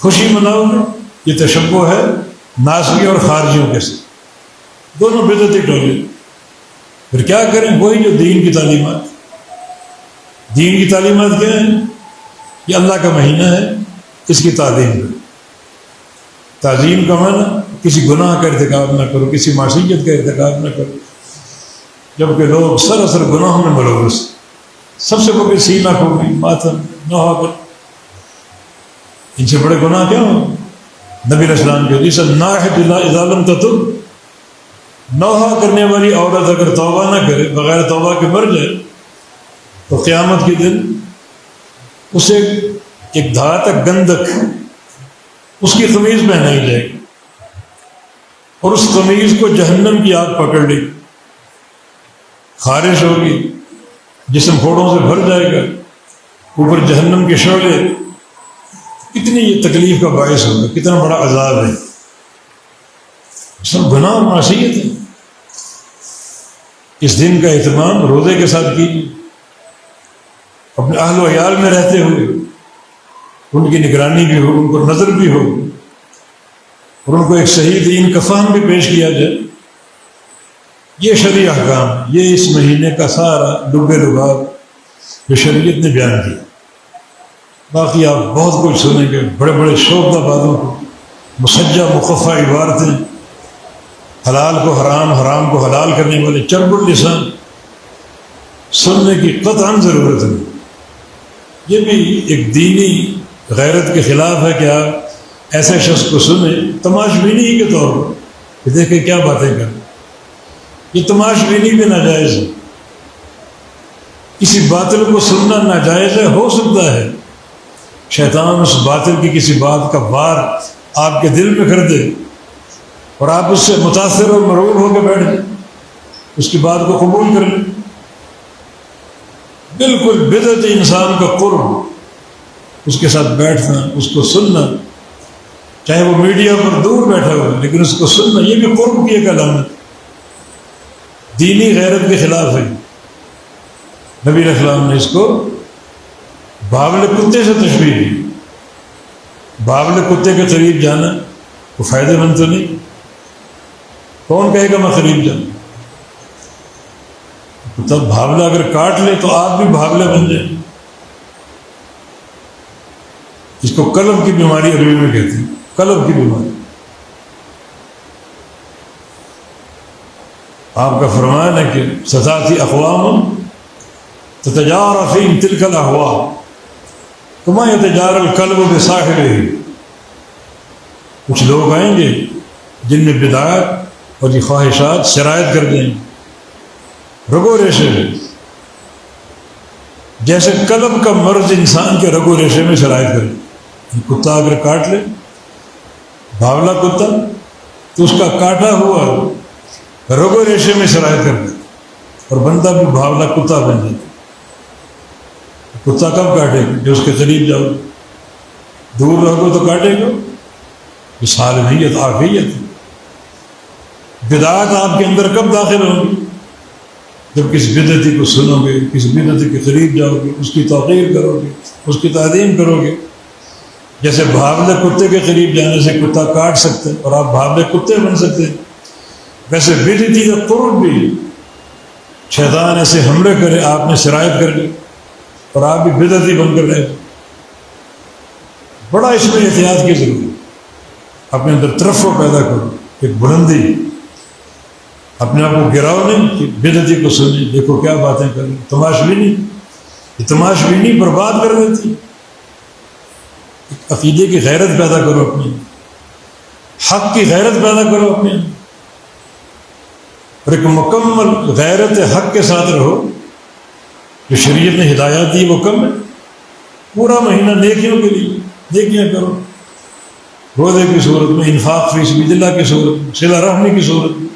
خوشی مناؤ گے، یہ تشبہ ہے ناسبی اور خارجیوں کے ساتھ، دونوں بدعتی ٹولے۔ پھر کیا کریں؟ وہی جو دین کی تعلیمات۔ دین کی تعلیمات کیا ہیں؟ یہ اللہ کا مہینہ ہے، اس کی تعظیم کرو۔ تعظیم کا معنی کسی گناہ کا ارتکاب نہ کرو، کسی معصیت کا ارتکاب نہ کرو، جبکہ لوگ سراسر گناہوں میں ملوث۔ سب سے بڑے سینہ کھوگی، ماتم، نوحہ کر، ان سے بڑے گناہ کیا ہوں؟ نبی علیہ السلام کے حدیث ناحت اذا لم تتب، نوحہ کرنے والی عورت اگر توبہ نہ کرے، بغیر توبہ کے مر جائے، تو قیامت کے دن اسے ایک دھاتک گندک اس کی قمیض پہنائی جائے گی، اور اس قمیض کو جہنم کی آگ پکڑ لے گی، خارش ہوگی، جسم پھوڑوں سے بھر جائے گا، اوپر جہنم کے شعلے، کتنی یہ تکلیف کا باعث ہوگا، کتنا بڑا عذاب ہے۔ سب گناہ اور معصیت ہے۔ اس دن کا اہتمام روزے کے ساتھ کیجیے، اپنے اہل و عیال میں رہتے ہوئے ان کی نگرانی بھی ہو، ان کو نظر بھی ہو، اور ان کو ایک صحیح دین کا فہم بھی پیش کیا جائے۔ یہ شرعی احکام، یہ اس مہینے کا سارا لب لباب جو شریعت نے بیان کیا۔ باقی آپ بہت کچھ سنیں گے، بڑے بڑے شوبدہ باتوں کو، مسجع مخفع عبارتیں، حلال کو حرام، حرام کو حلال کرنے والے چرب اللسان، سننے کی قطعاً ضرورت ہے۔ یہ بھی ایک دینی غیرت کے خلاف ہے کہ آپ ایسے شخص کو سنیں تماشبینی کے طور پر کہ دیکھیں کیا باتیں کریں۔ یہ تماشبینی بھی ناجائز ہے۔ کسی باطل کو سننا ناجائز ہے، ہو سکتا ہے شیطان اس باطل کی کسی بات کا وار آپ کے دل میں کر دے اور آپ اس سے متاثر اور مرعوب ہو کے بیٹھ جائیں، اس کی بات کو قبول کر لیں۔ بالکل بدعت انسان کا قرب، اس کے ساتھ بیٹھنا، اس کو سننا، چاہے وہ میڈیا پر دور بیٹھا ہو، لیکن اس کو سننا، یہ بھی قرب کی ایک علامت، دینی غیرت کے خلاف ہے۔ نبی علیہ السلام نے اس کو بابل کتے سے تشبیہ دی۔ بابل کتے کے قریب جانا وہ فائدہ مند تو نہیں، کون کہے گا میں قریب جاؤں؟ تب بھاولا اگر کاٹ لے تو آپ بھی بھاولے بن جائیں۔ اس کو قلب کی بیماری عربی میں کہتے ہیں، قلب کی بیماری۔ آپ کا فرمان ہے کہ ستاتی اقوام تتجار فیہم تلک الاہواء کما یتجار الکلب بصاحبہ۔ کچھ لوگ آئیں گے جن میں بدعات اور یہ خواہشات شرائط کر دیں گے، رگو ریشے میں، جیسے قلب کا مرض انسان کے رگو ریشے میں شرائط کرے۔ کتا اگر کاٹ لے، بھاولا کتا، تو اس کا کاٹا ہوا رگو ریشے میں شرائط کر دے، اور بندہ بھی بھاولا کتا بن جاتا۔ کتا کب کاٹے گا؟ جو اس کے قریب جاؤ، دور رہو تو کاٹے گا۔ یہ جب کسی بدعتی کو سنو گے، کسی بدعتی کے قریب جاؤ گے، اس کی توقیر کرو گے، اس کی تعظیم کرو گے. جیسے بھاولے کتے کے قریب جانے سے کتا کاٹ سکتے اور آپ بھاولے کتے بن سکتے ہیں، ویسے بدعتی کا قرب بھی شیطان ایسے حملے کرے، آپ نے شرائط کر لی اور آپ بھی بدعتی بن کر رہے. بڑا اس میں احتیاط کی ضرورت. اپنے اندر ترفع پیدا کرو، ایک بلندی. اپنے آپ کو گراؤ نہیں کہ بدعتی کو سنیں، دیکھو کیا باتیں کر رہے ہیں. تماش بھی نہیں برباد کر دیتی. عقیدے کی غیرت پیدا کرو، اپنے حق کی غیرت پیدا کرو اپنے، اور ایک مکمل غیرت حق کے ساتھ رہو. جو شریعت نے ہدایات دی وہ کم ہے. پورا مہینہ نیکیوں کے لیے نیکیاں کرو، روزے کی صورت میں، انفاق فی سبیل اللہ کی صورت میں، صلہ رحمی کی صورت میں.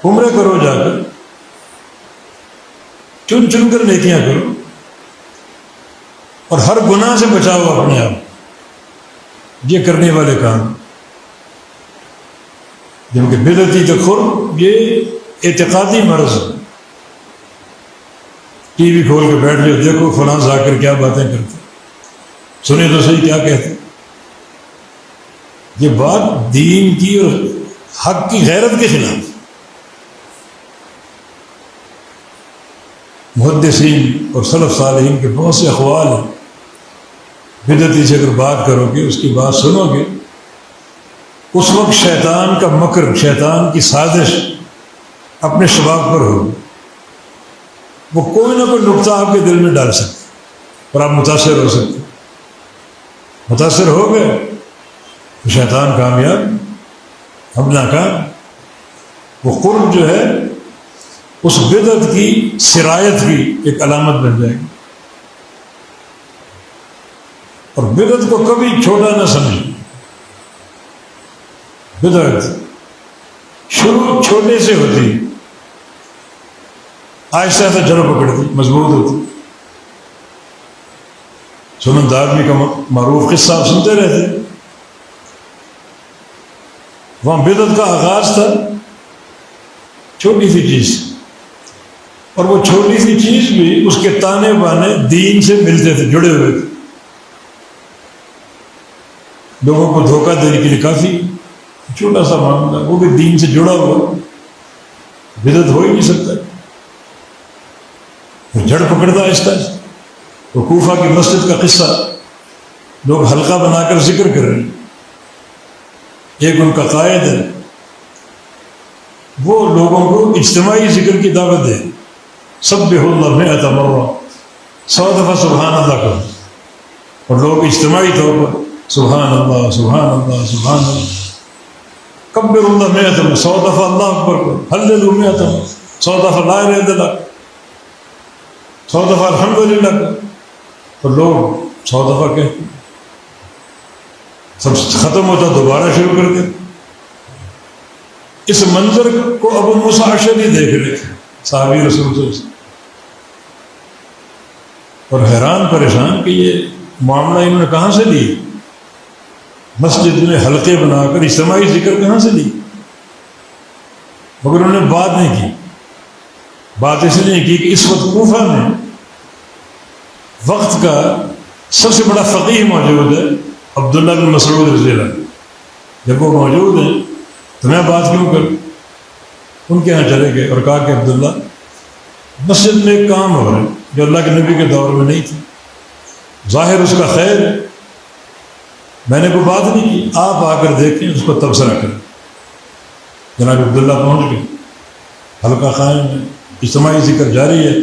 عمرے کرو جا کر، چن چن کر نیکیاں کرو، اور ہر گناہ سے بچاؤ اپنے آپ. یہ کرنے والے کام جن کے بدعتی تقرب، یہ اعتقادی مرض ہے. ٹی وی کھول کے بیٹھ جاؤ، دیکھو فلاں ذاکر کیا باتیں کرتے، سنیں تو صحیح کیا کہتے. یہ بات دین کی اور حق کی غیرت کے خلاف. محدثین اور سلف صالحین کے بہت سے اقوال ہیں. بدعتی سے اگر بات کرو گے، اس کی بات سنو گے، اس وقت شیطان کا مکر، شیطان کی سازش اپنے شباب پر ہوگی. وہ کوئی نہ کوئی نقطہ آپ کے دل میں ڈال سکتے اور آپ متاثر ہو سکتے. متاثر ہو گئے تو شیطان کامیاب، ہم ناکام. وہ قرب جو ہے اس بدعت کی سرایت کی ایک علامت بن جائے گی. اور بدعت کو کبھی چھوٹا نہ سمجھیں. بدعت شروع چھوٹے سے ہوتی، آہستہ آہستہ جڑ پکڑتی، مضبوط ہوتی. سنن دارمی کا معروف قصہ آپ سنتے رہتے. وہاں بدعت کا آغاز تھا چھوٹی سی چیز، اور وہ چھوٹی سی چیز بھی اس کے تانے بانے دین سے ملتے تھے، جڑے ہوئے تھے. لوگوں کو دھوکہ دینے کے لیے کافی چھوٹا سا معاملہ، وہ بھی دین سے جڑا ہوا، بدعت ہو ہی نہیں سکتا. جڑ پکڑتا آہستہ آہستہ. وہ کوفہ کی مسجد کا قصہ لوگ حلقہ بنا کر ذکر کر رہے ہیں. ایک ان کا قائد ہے، وہ لوگوں کو اجتماعی ذکر کی دعوت دے. سبح اللہ 100 مرہ، 100 دفعہ سبحان اللہ کرو، اور لوگ اجتماعی طور پر سبحان اللہ سبحان اللہ سبحان اللہ. کبر اللہ 100، 100 دفعہ اللہ اکبر کرو. ہللو 100، 100 دفعہ لا الہ الا اللہ، 100 دفعہ الحمدللہ کرو. تو لوگ 100 دفعہ کہتے، سب ختم ہوتا دوبارہ شروع کر دیں. اس منظر کو ابو موسیٰ اشعری دیکھ رہے تھے، صحابی رسول صلی اللہ علیہ وسلم، اور حیران پریشان کہ یہ معاملہ انہوں نے کہاں سے لی. مسجد میں حلقے بنا کر اجتماعی ذکر کہاں سے لی. مگر انہوں نے بات نہیں کی. بات اس لیے کی کہ اس وقت کوفہ میں وقت کا سب سے بڑا فقیہ موجود ہے، عبداللہ بن مسعود رضی اللہ عنہ. جب وہ موجود ہیں تو میں بات کیوں کروں. ان کے یہاں چلے گئے اور کہا کہ عبداللہ، مسجد میں ایک کام ہو رہا ہے جو اللہ کے نبی کے دور میں نہیں تھی، ظاہر اس کا خیر ہے، میں نے کوئی بات نہیں کی، آپ آ کر دیکھیں، اس کو تبصرہ کریں. جناب عبداللہ پہنچ گئے، حلقہ قائم ہے، اجتماعی ذکر جاری ہے.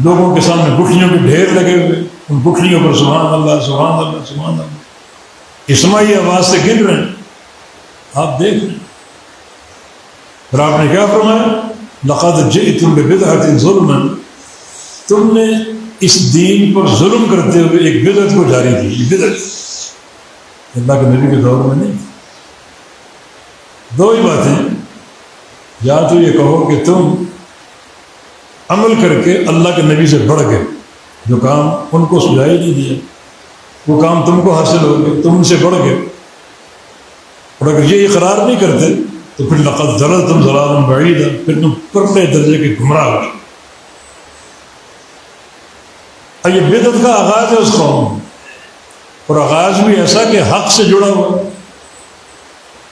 لوگوں کے سامنے گٹھلیوں کے ڈھیر لگے ہوئے، ان گٹھلیوں پر سبحان اللہ سبحان اللہ سبحان اللہ اجتماعی آواز سے گر رہے ہیں. آپ دیکھ رہے ہیں. پھر آپ نے کیا فرمایا؟ لقد جئتم ببدعۃ ظلما، تم نے اس دین پر ظلم کرتے ہوئے ایک بدعت کو جاری کی. یہ بدعت اللہ کے نبی کے دور میں نہیں. دو ہی باتیں، یا تو یہ کہو کہ تم عمل کر کے اللہ کے نبی سے بڑھ گئے، جو کام ان کو سجائی نہیں دیا وہ کام تم کو حاصل ہو گئے، تم ان سے بڑھ گئے. اور اگر یہ اقرار نہیں کرتے تو پھر لقد ضللتم ضلالا بعیدا، پھر تم پرلے درجے کے گمراہ ہو. اور یہ بدعت کا آغاز ہے اس قوم میں، اور آغاز بھی ایسا کہ حق سے جڑا ہوا.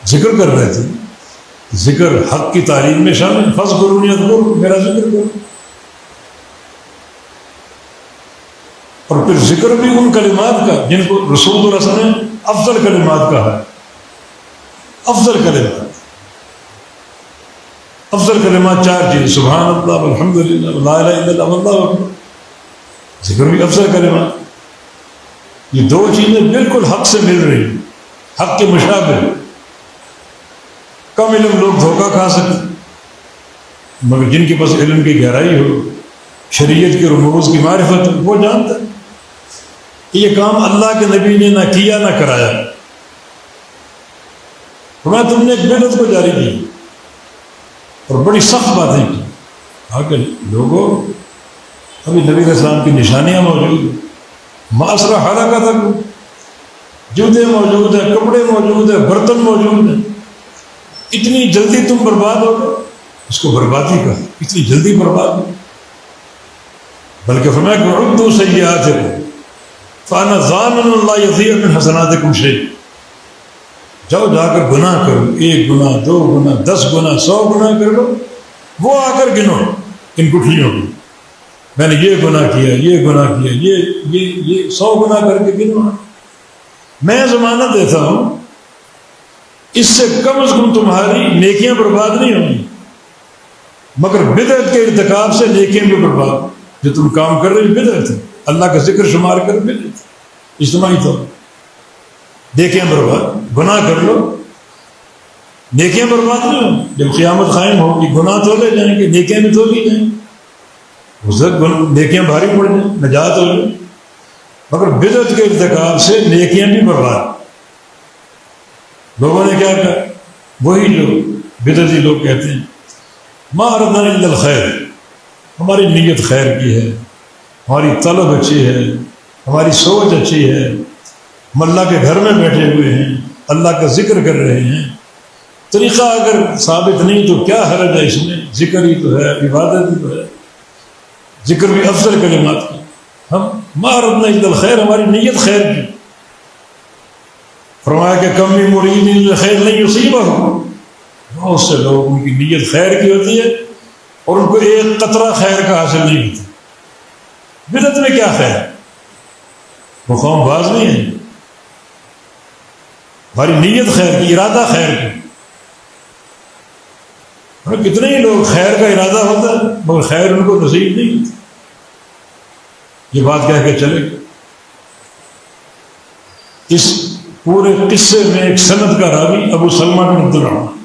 ذکر کر رہے تھے، ذکر حق کی تعلیم میں شامل. فاذکرونی اذکرکم، میرا ذکر کرو. اور پھر ذکر بھی ان کلمات کا جن کو رسول اللہ صلی اللہ علیہ وسلم نے افضل کلمات کہا ہے. افضل کلمات، افضل کلمات 4 چیز: سبحان اللہ والحمد للہ ولا الہ الا اللہ واللہ اکبر. ذکر بھی افضل کلمات. یہ 2 چیزیں بالکل حق سے مل رہی ہیں، حق کے مشابہ. کم علم لوگ دھوکہ کھا سکتے، مگر جن کے پاس علم کی گہرائی ہو، شریعت کے رموز کی معرفت ہو، وہ جانتا ہے کہ یہ کام اللہ کے نبی نے نہ کیا نہ کرایا. فرمایا تم نے ایک بدعت کو جاری کی اور بڑی سخت باتیں کی. آگے لوگوں، ابھی نبی علیہ السلام کی نشانیاں موجود ہیں، معاشرہ حالہ تک جوتے موجود ہیں، کپڑے موجود ہیں، برتن موجود ہیں. اتنی جلدی تم برباد ہو گئے. اس کو بربادی کہا، اتنی جلدی برباد ہو. بلکہ فرمایا کہ عدوا سیئاتکم فانا ضامن لا یضیع من حسناتکم شیء. جاؤ جا کر گناہ کرو، 1 گناہ 2 گناہ 10 گناہ 100 گناہ کر لو، وہ آ کر گنو ان گٹھلیوں کو. میں نے یہ گناہ کیا، یہ گناہ کیا، یہ 100 گناہ کر کے گنو. میں ضمانت دیتا ہوں اس سے کم از کم تمہاری نیکیاں برباد نہیں ہوں گی، مگر بدعت کے ارتکاب سے نیکیاں بھی برباد. جو تم کام کر رہے ہو بدعت ہے، اللہ کا ذکر شمار کر بدعت ہے اجتماعی طور. نیکیاں برباد، گناہ کر لو نیکیاں برباد نہیں ہوں. جب قیامت قائم ہوگی گناہ تو لے جائیں گے، نیکیاں بھی تو لی جائیں گے. اس وقت نیکیاں بھاری پڑ جائیں، نجات ہو جائے. مگر بدعت کے ارتکاب سے نیکیاں بھی برباد. لوگوں نے کیا کہا؟ وہی لوگ بدعتی لوگ کہتے ہیں ما اردنا الا الخیر، ہماری نیت خیر کی ہے، ہماری طلب اچھی ہے، ہماری سوچ اچھی ہے، ہم اللہ کے گھر میں بیٹھے ہوئے ہیں، اللہ کا ذکر کر رہے ہیں. طریقہ اگر ثابت نہیں تو کیا حرج ہے اس میں؟ ذکر ہی تو ہے، عبادت ہی تو ہے. ذکر بھی افضل کلمات کی. ہم ما اردنا الا الخیر، ہماری نیت خیر کی. فرمایا کہ کم من مرید خیر لن یصیبہ، بہت سے لوگ ان کی نیت خیر کی ہوتی ہے اور ان کو ایک قطرہ خیر کا حاصل نہیں ہوتا. بدعت میں کیا خیر؟ وہ قوم باز نہیں ہے. ہماری نیت خیر کی، ارادہ خیر کی. کتنے ہی لوگ خیر کا ارادہ ہوتا ہے مگر خیر ان کو نصیب نہیں ہوتی. یہ بات کہہ کے چلے گئے. اس پورے قصے میں ایک سند کا راوی ابو سلمہ بن عبد الرحمن،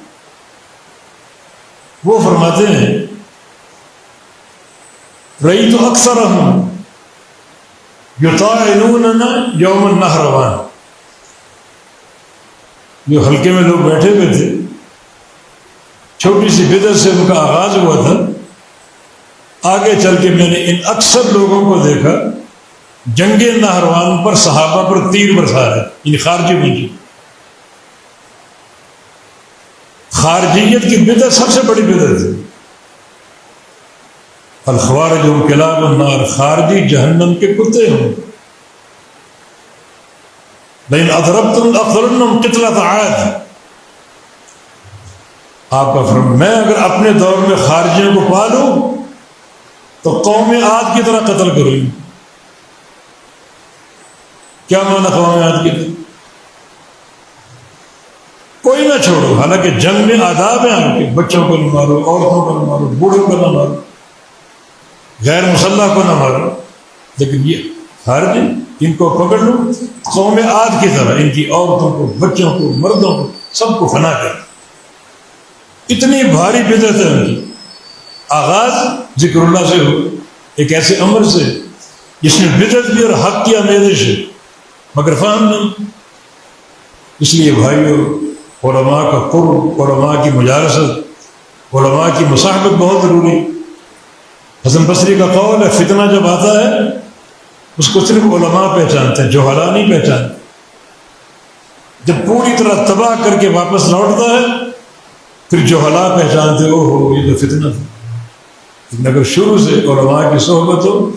وہ فرماتے ہیں رأیت اکثرہم یطاعنوننا یوم النہروان. جو حلقے میں لوگ بیٹھے ہوئے تھے، چھوٹی سی بدعت سے ان کا آغاز ہوا تھا. آگے چل کے میں نے ان اکثر لوگوں کو دیکھا جنگ نہروان پر صحابہ پر تیر برسا رہے. ان خارجی بنی، خارجیت کی بدعت سب سے بڑی بدعت ہے. الخوارج ہم کلاب النار، خارجی جہنم کے کتے ہوں. لیکن اضربتم لاقتلنهم قتلة عاد. آپ کا فرمان، میں اگر اپنے دور میں خارجیوں کو پالوں تو قوم عاد کی طرح قتل کروں گی. کیا معنی قوم عاد کی طرح؟ کوئی نہ چھوڑو. حالانکہ جنگ میں آداب ہیں آپ کے، بچوں کو نہ مارو، عورتوں کو نہ مارو، بوڑھوں کو نہ مارو، غیر مسلح کو نہ مارو. لیکن یہ خارجی، ان کو پکڑ لو قوم عاد کی طرح، ان کی عورتوں کو، بچوں کو، مردوں کو، سب کو فنا کر. اتنی بھاری بدعت ہے ان کی. آغاز ذکر اللہ سے ہو، ایک ایسے امر سے جس میں بدعت بھی اور حق کی آمیزش ہے مگر فہم نہیں. اس لیے بھائیو، علماء کا قرب، علماء کی مجالست، علماء کی مصاحبت بہت ضروری. حسن بصری کا قول ہے فتنہ جب آتا ہے اس کو صرف علماء پہچانتے ہیں، جہلاء نہیں پہچانتے. جب پوری طرح تباہ کر کے واپس لوٹتا ہے پھر جو حالات پہچانتے ہو یہ تو فتنہ تھا. لیکن اگر شروع سے علماء کی صحبت ہو،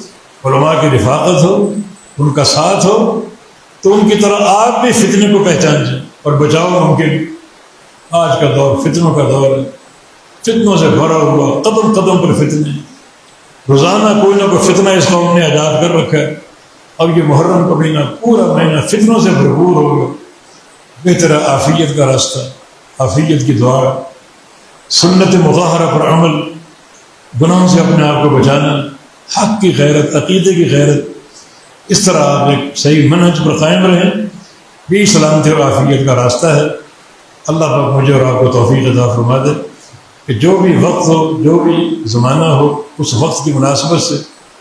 علماء کی رفاقت ہو، ان کا ساتھ ہو، تو ان کی طرح آپ بھی فتنے کو پہچان جائیں اور بچاؤ ممکن. آج کا دور فتنوں کا دور ہے، فتنوں سے بھرا ہوا، قدم قدم پر فتنے. روزانہ کوئی نہ کوئی فتنہ اس قوم نے ایجاد کر رکھا ہے. اب یہ محرم کا مہینہ پورا مہینہ فتنوں سے بھرپور ہوگا. بہتر عافیت کا راستہ، عافیت کی دعا، سنت مظاہرہ پر عمل، گناہوں سے اپنے آپ کو بچانا، حق کی غیرت، عقیدے کی غیرت. اس طرح آپ ایک صحیح منہج پر قائم رہیں، بھی سلامتی اور عافیت کا راستہ ہے. اللہ پاک مجھے اور آپ کو توفیق عطا فرما دے کہ جو بھی وقت ہو، جو بھی زمانہ ہو، اس وقت کی مناسبت سے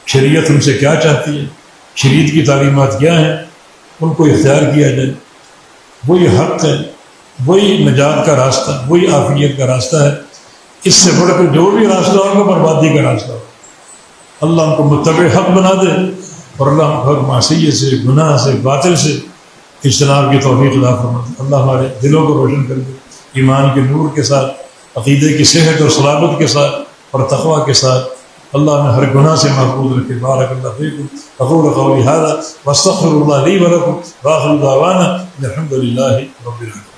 شریعت ہم سے کیا چاہتی ہے، شریعت کی تعلیمات کیا ہیں، ان کو اختیار کیا جائے. وہی حق ہے، وہی نجات کا راستہ، وہی عافیت کا راستہ ہے. اس سے بڑھ کر جو بھی راستہ ہوگا بربادی کا راستہ ہوگا. اللہ ہم کو متبع حق بنا دے اور اللہ ہم کو معصیت سے، گناہ سے، باطل سے اجتناب کی توفیق عطا فرما دے. اللہ ہمارے دلوں کو روشن کر دے، ایمان کے نور کے ساتھ، عقیدے کی صحت اور سلامت کے ساتھ اور تقویٰ کے ساتھ. اللہ ہمیں ہر گناہ سے محفوظ رکھے. بارک اللہ فیکم. اقول قولی ھذا واستغفر اللہ لی ولکم وآخر دعوانا الحمد للہ رب العالمین.